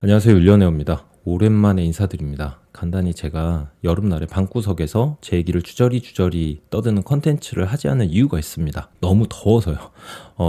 안녕하세요. 율리언웨어입니다. 오랜만에 인사드립니다. 간단히 제가 여름날에 방구석에서 제 얘기를 주저리 떠드는 컨텐츠를 하지 않은 이유가 있습니다. 너무 더워서요.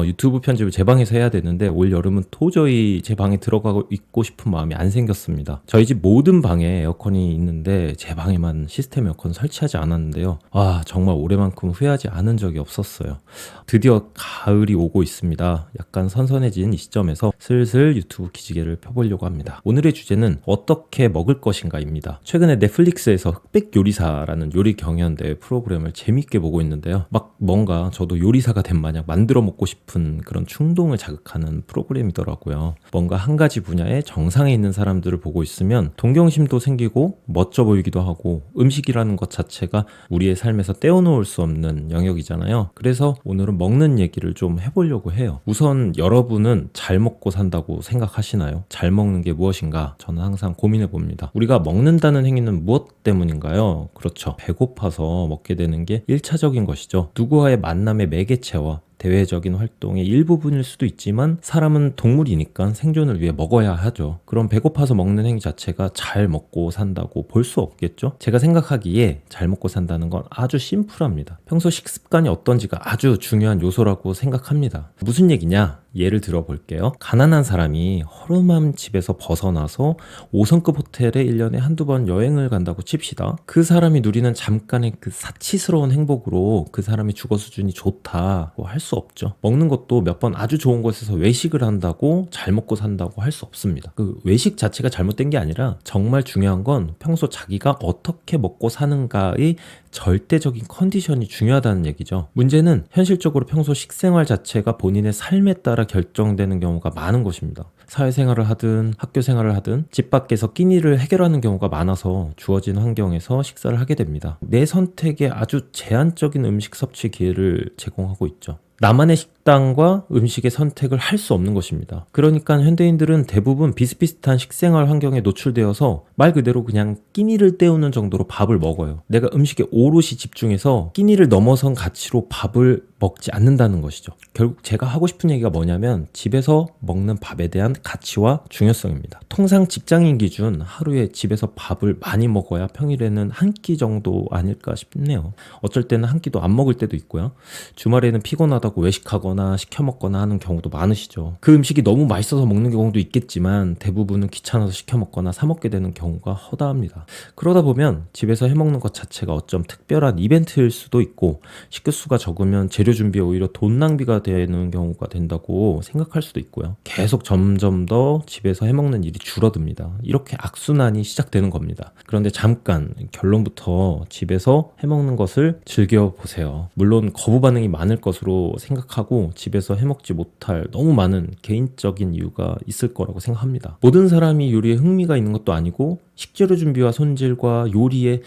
유튜브 편집을 제 방에서 해야 되는데 올 여름은 도저히 제 방에 들어가고 있고 싶은 마음이 안 생겼습니다. 저희 집 모든 방에 에어컨이 있는데 제 방에만 시스템 에어컨 설치하지 않았는데요. 정말 올해만큼 후회하지 않은 적이 없었어요. 드디어 가을이 오고 있습니다. 약간 선선해진 이 시점에서 슬슬 유튜브 기지개를 펴보려고 합니다. 오늘의 주제는 어떻게 먹을 것인가입니다. 최근에 넷플릭스에서 흑백 요리사라는 요리 경연대회 프로그램을 재밌게 보고 있는데요. 막 뭔가 저도 요리사가 된 마냥 만들어 먹고 싶은 그런 충동을 자극하는 프로그램이더라고요. 뭔가 한 가지 분야에 정상에 있는 사람들을 보고 있으면 동경심도 생기고 멋져 보이기도 하고 음식이라는 것 자체가 우리의 삶에서 떼어놓을 수 없는 영역이잖아요. 그래서 오늘은 먹는 얘기를 좀 해보려고 해요. 우선 여러분은 잘 먹고 산다고 생각하시나요? 잘 먹는 게 무엇인가? 저는 항상 고민해 봅니다. 우리가 먹는다는 행위는 무엇 때문인가요? 그렇죠. 배고파서 먹게 되는 게 1차적인 것이죠. 누구와의 만남의 매개체와 대외적인 활동의 일부분일 수도 있지만 사람은 동물이니까 생존을 위해 먹어야 하죠. 그럼 배고파서 먹는 행위 자체가 잘 먹고 산다고 볼 수 없겠죠? 제가 생각하기에 잘 먹고 산다는 건 아주 심플합니다. 평소 식습관이 어떤지가 아주 중요한 요소라고 생각합니다. 무슨 얘기냐? 예를 들어 볼게요. 가난한 사람이 허름한 집에서 벗어나서 5성급 호텔에 1년에 한두 번 여행을 간다고 칩시다. 그 사람이 누리는 잠깐의 그 사치스러운 행복으로 그 사람의 주거 수준이 좋다고 할 수 없죠. 먹는 것도 몇 번 아주 좋은 곳에서 외식을 한다고 잘 먹고 산다고 할 수 없습니다. 그 외식 자체가 잘못된 게 아니라 정말 중요한 건 평소 자기가 어떻게 먹고 사는가의 절대적인 컨디션이 중요하다는 얘기죠. 문제는 현실적으로 평소 식생활 자체가 본인의 삶에 따라 결정되는 경우가 많은 것입니다. 사회생활을 하든 학교생활을 하든 집 밖에서 끼니를 해결하는 경우가 많아서 주어진 환경에서 식사를 하게 됩니다. 내 선택에 아주 제한적인 음식 섭취 기회를 제공하고 있죠. 나만의 식단과 음식의 선택을 할 수 없는 것입니다. 그러니까 현대인들은 대부분 비슷비슷한 식생활 환경에 노출되어서 말 그대로 그냥 끼니를 때우는 정도로 밥을 먹어요. 내가 음식에 오롯이 집중해서 끼니를 넘어선 가치로 밥을 먹지 않는다는 것이죠. 결국 제가 하고 싶은 얘기가 뭐냐면 집에서 먹는 밥에 대한 가치와 중요성입니다. 통상 직장인 기준 하루에 집에서 밥을 많이 먹어야 평일에는 한 끼 정도 아닐까 싶네요. 어쩔 때는 한 끼도 안 먹을 때도 있고요. 주말에는 피곤하다고 외식하거나 시켜 먹거나 하는 경우도 많으시죠. 그 음식이 너무 맛있어서 먹는 경우도 있겠지만 대부분은 귀찮아서 시켜 먹거나 사 먹게 되는 경우가 허다합니다. 그러다 보면 집에서 해 먹는 것 자체가 어쩜 특별한 이벤트일 수도 있고 식구 수가 적으면 재료 준비에 오히려 돈 낭비가 되는 경우가 된다고 생각할 수도 있고요. 계속 점점 더 집에서 해 먹는 일이 줄어듭니다. 이렇게 악순환이 시작되는 겁니다. 그런데 잠깐 결론부터 집에서 해 먹는 것을 즐겨보세요. 물론 거부 반응이 많을 것으로 생각하고 집에서 해먹지 못할 너무 많은 개인적인 이유가 있을 거라고 생각합니다. 모든 사람이 요리에 흥미가 있는 것도 아니고 식재료 준비와 손질과 요리에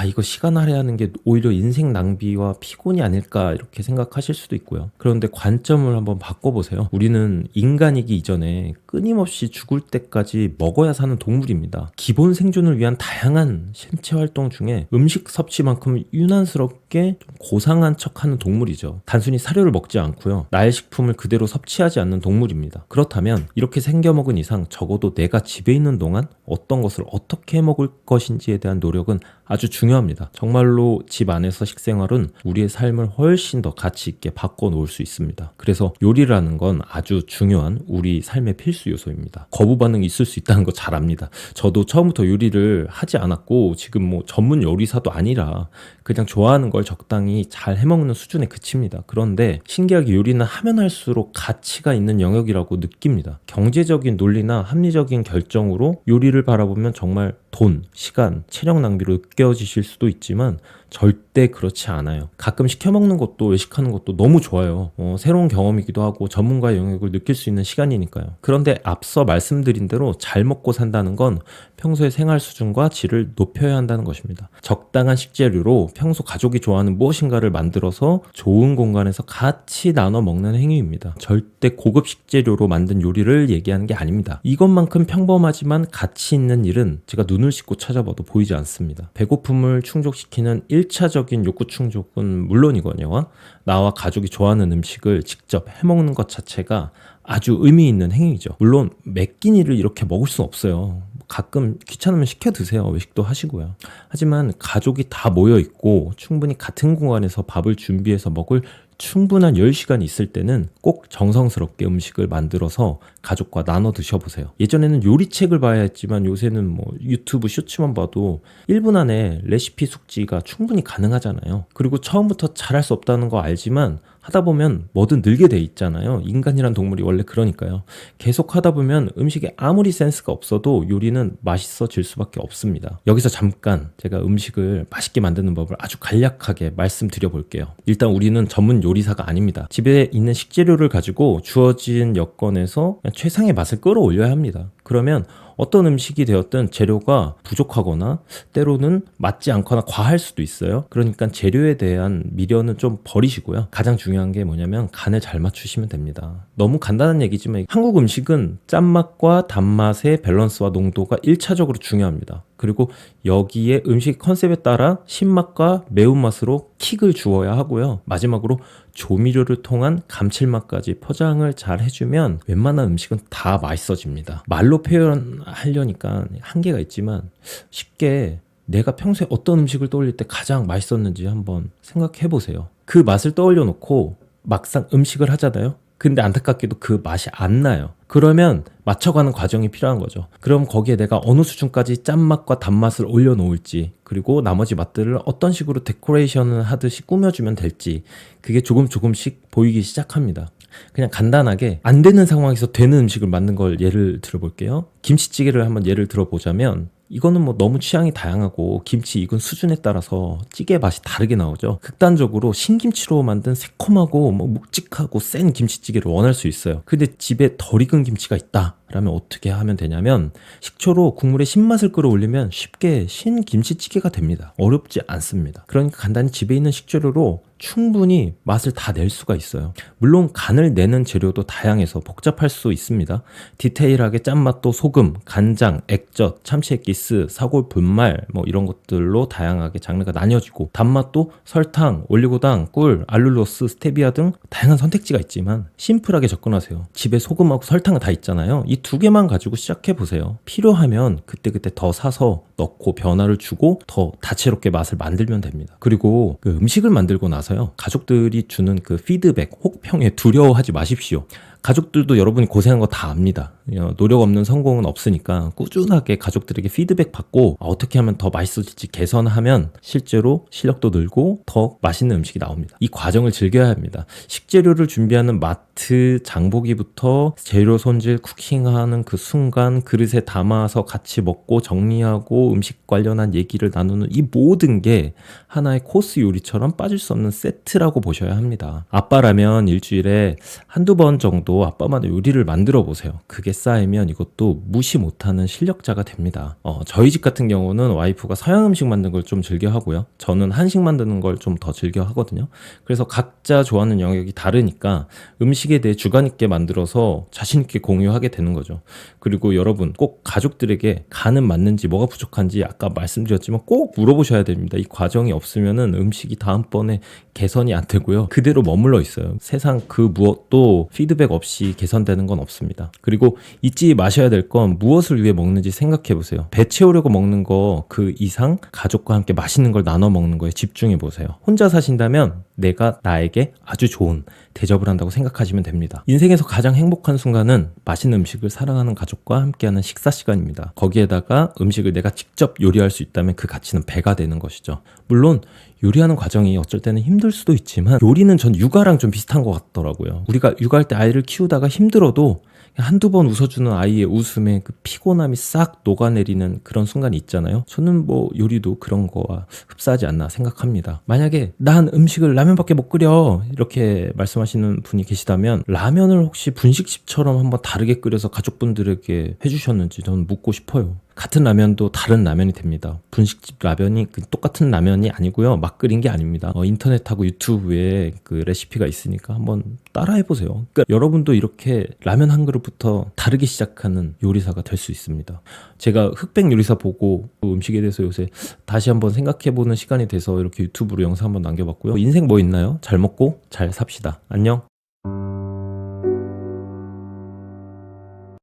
이거 시간 할애하는 게 오히려 인생 낭비와 피곤이 아닐까 이렇게 생각하실 수도 있고요. 그런데 관점을 한번 바꿔보세요. 우리는 인간이기 이전에 끊임없이 죽을 때까지 먹어야 사는 동물입니다. 기본 생존을 위한 다양한 신체 활동 중에 음식 섭취만큼 유난스럽게 좀 고상한 척하는 동물이죠. 단순히 사료를 먹지 않고요. 나의 식품을 그대로 섭취하지 않는 동물입니다. 그렇다면 이렇게 생겨먹은 이상 적어도 내가 집에 있는 동안 어떤 것을 어떻게 해먹을 것인지에 대한 노력은 아주 중요합니다. 정말로 집 안에서 식생활은 우리의 삶을 훨씬 더 가치 있게 바꿔놓을 수 있습니다. 그래서 요리라는 건 아주 중요한 우리 삶의 필수 요소입니다. 거부 반응이 있을 수 있다는 거 잘 압니다. 저도 처음부터 요리를 하지 않았고 지금 뭐 전문 요리사도 아니라 그냥 좋아하는 걸 적당히 잘 해먹는 수준에 그칩니다. 그런데 신기하게 요리는 하면 할수록 가치가 있는 영역이라고 느낍니다. 경제적인 논리나 합리적인 결정으로 요리를 바라보면 정말 돈, 시간, 체력 낭비로 느껴지실 수도 있지만 절대 그렇지 않아요. 가끔 시켜먹는 것도 외식하는 것도 너무 좋아요. 새로운 경험이기도 하고 전문가의 영역을 느낄 수 있는 시간이니까요. 그런데 앞서 말씀드린 대로 잘 먹고 산다는 건 평소의 생활 수준과 질을 높여야 한다는 것입니다. 적당한 식재료로 평소 가족이 좋아하는 무엇인가를 만들어서 좋은 공간에서 같이 나눠 먹는 행위입니다. 절대 고급 식재료로 만든 요리를 얘기하는 게 아닙니다. 이것만큼 평범하지만 가치 있는 일은 제가 눈을 씻고 찾아봐도 보이지 않습니다. 배고픔을 충족시키는 1차적인 욕구 충족은 물론이거니와 나와 가족이 좋아하는 음식을 직접 해먹는 것 자체가 아주 의미 있는 행위죠. 물론 매 끼니를 이렇게 먹을 수는 없어요. 가끔 귀찮으면 시켜 드세요. 외식도 하시고요. 하지만 가족이 다 모여 있고 충분히 같은 공간에서 밥을 준비해서 먹을 충분한 10시간이 있을 때는 꼭 정성스럽게 음식을 만들어서 가족과 나눠 드셔보세요. 예전에는 요리책을 봐야 했지만 요새는 뭐 유튜브 쇼츠만 봐도 1분 안에 레시피 숙지가 충분히 가능하잖아요. 그리고 처음부터 잘할 수 없다는 거 알지만 하다 보면 뭐든 늘게 돼 있잖아요. 인간이란 동물이 원래 그러니까요. 계속 하다 보면 음식에 아무리 센스가 없어도 요리는 맛있어질 수밖에 없습니다. 여기서 잠깐 제가 음식을 맛있게 만드는 법을 아주 간략하게 말씀드려 볼게요. 일단 우리는 전문 요리사가 아닙니다. 집에 있는 식재료를 가지고 주어진 여건에서 최상의 맛을 끌어올려야 합니다. 그러면 어떤 음식이 되었든 재료가 부족하거나 때로는 맞지 않거나 과할 수도 있어요. 그러니까 재료에 대한 미련은 좀 버리시고요. 가장 중요한 게 뭐냐면 간을 잘 맞추시면 됩니다. 너무 간단한 얘기지만 한국 음식은 짠맛과 단맛의 밸런스와 농도가 1차적으로 중요합니다. 그리고 여기에 음식 컨셉에 따라 신맛과 매운맛으로 킥을 주어야 하고요. 마지막으로 조미료를 통한 감칠맛까지 포장을 잘 해주면 웬만한 음식은 다 맛있어집니다. 말로 표현하려니까 한계가 있지만 쉽게 내가 평소에 어떤 음식을 떠올릴 때 가장 맛있었는지 한번 생각해 보세요. 그 맛을 떠올려 놓고 막상 음식을 하잖아요. 근데 안타깝게도 그 맛이 안 나요. 그러면 맞춰가는 과정이 필요한 거죠. 그럼 거기에 내가 어느 수준까지 짠맛과 단맛을 올려놓을지, 그리고 나머지 맛들을 어떤 식으로 데코레이션을 하듯이 꾸며주면 될지, 그게 조금씩 보이기 시작합니다. 그냥 간단하게 안 되는 상황에서 되는 음식을 만든 걸 예를 들어볼게요. 김치찌개를 한번 예를 들어보자면 이거는 뭐 너무 취향이 다양하고 김치 익은 수준에 따라서 찌개 맛이 다르게 나오죠. 극단적으로 신김치로 만든 새콤하고 뭐 묵직하고 센 김치찌개를 원할 수 있어요. 근데 집에 덜 익은 김치가 있다 라면 어떻게 하면 되냐면 식초로 국물의 신맛을 끌어올리면 쉽게 신김치찌개가 됩니다. 어렵지 않습니다. 그러니까 간단히 집에 있는 식재료로 충분히 맛을 다 낼 수가 있어요. 물론 간을 내는 재료도 다양해서 복잡할 수 있습니다. 디테일하게 짠맛도 소금, 간장, 액젓, 참치액기스, 사골 분말 뭐 이런 것들로 다양하게 장르가 나뉘어지고, 단맛도 설탕, 올리고당, 꿀, 알룰로스, 스테비아 등 다양한 선택지가 있지만 심플하게 접근하세요. 집에 소금하고 설탕은 다 있잖아요. 이 두 개만 가지고 시작해 보세요. 필요하면 그때그때 더 사서 넣고 변화를 주고 더 다채롭게 맛을 만들면 됩니다. 그리고 그 음식을 만들고 나서요, 가족들이 주는 그 피드백, 혹평에 두려워하지 마십시오. 가족들도 여러분이 고생한 거 다 압니다. 노력 없는 성공은 없으니까 꾸준하게 가족들에게 피드백 받고 어떻게 하면 더 맛있어질지 개선하면 실제로 실력도 늘고 더 맛있는 음식이 나옵니다. 이 과정을 즐겨야 합니다. 식재료를 준비하는 마트 장보기부터 재료 손질, 쿠킹하는 그 순간 그릇에 담아서 같이 먹고 정리하고 음식 관련한 얘기를 나누는 이 모든 게 하나의 코스 요리처럼 빠질 수 없는 세트라고 보셔야 합니다. 아빠라면 일주일에 한두 번 정도 아빠만의 요리를 만들어 보세요. 그게 쌓이면 이것도 무시 못하는 실력자가 됩니다. 저희 집 같은 경우는 와이프가 서양 음식 만드는 걸 좀 즐겨 하고요. 저는 한식 만드는 걸 좀 더 즐겨 하거든요. 그래서 각자 좋아하는 영역이 다르니까 음식에 대해 주관 있게 만들어서 자신 있게 공유하게 되는 거죠. 그리고 여러분 꼭 가족들에게 간은 맞는지 뭐가 부족한지 아까 말씀드렸지만 꼭 물어보셔야 됩니다. 이 과정이 없으면은 음식이 다음번에 개선이 안 되고요. 그대로 머물러 있어요. 세상 그 무엇도 피드백 없이 개선되는 건 없습니다. 그리고 잊지 마셔야 될 건 무엇을 위해 먹는지 생각해 보세요. 배 채우려고 먹는 거 그 이상 가족과 함께 맛있는 걸 나눠 먹는 거에 집중해 보세요. 혼자 사신다면 내가 나에게 아주 좋은 대접을 한다고 생각하시면 됩니다. 인생에서 가장 행복한 순간은 맛있는 음식을 사랑하는 가족과 함께하는 식사 시간입니다. 거기에다가 음식을 내가 직접 요리할 수 있다면 그 가치는 배가 되는 것이죠. 물론 요리하는 과정이 어쩔 때는 힘들 수도 있지만 요리는 전 육아랑 좀 비슷한 것 같더라고요. 우리가 육아할 때 아이를 키우다가 힘들어도 한두 번 웃어주는 아이의 웃음에 그 피곤함이 싹 녹아내리는 그런 순간이 있잖아요. 저는 뭐 요리도 그런 거와 흡사하지 않나 생각합니다. 만약에 난 음식을 라면밖에 못 끓여 이렇게 말씀하시는 분이 계시다면 라면을 혹시 분식집처럼 한번 다르게 끓여서 가족분들에게 해주셨는지 저는 묻고 싶어요. 같은 라면도 다른 라면이 됩니다. 분식집 라면이 똑같은 라면이 아니고요. 막 끓인 게 아닙니다. 인터넷하고 유튜브에 그 레시피가 있으니까 한번 따라해보세요. 그러니까 여러분도 이렇게 라면 한 그릇부터 다르게 시작하는 요리사가 될 수 있습니다. 제가 흑백 요리사 보고 음식에 대해서 요새 다시 한번 생각해보는 시간이 돼서 이렇게 유튜브로 영상 한번 남겨봤고요. 인생 뭐 있나요? 잘 먹고 잘 삽시다. 안녕.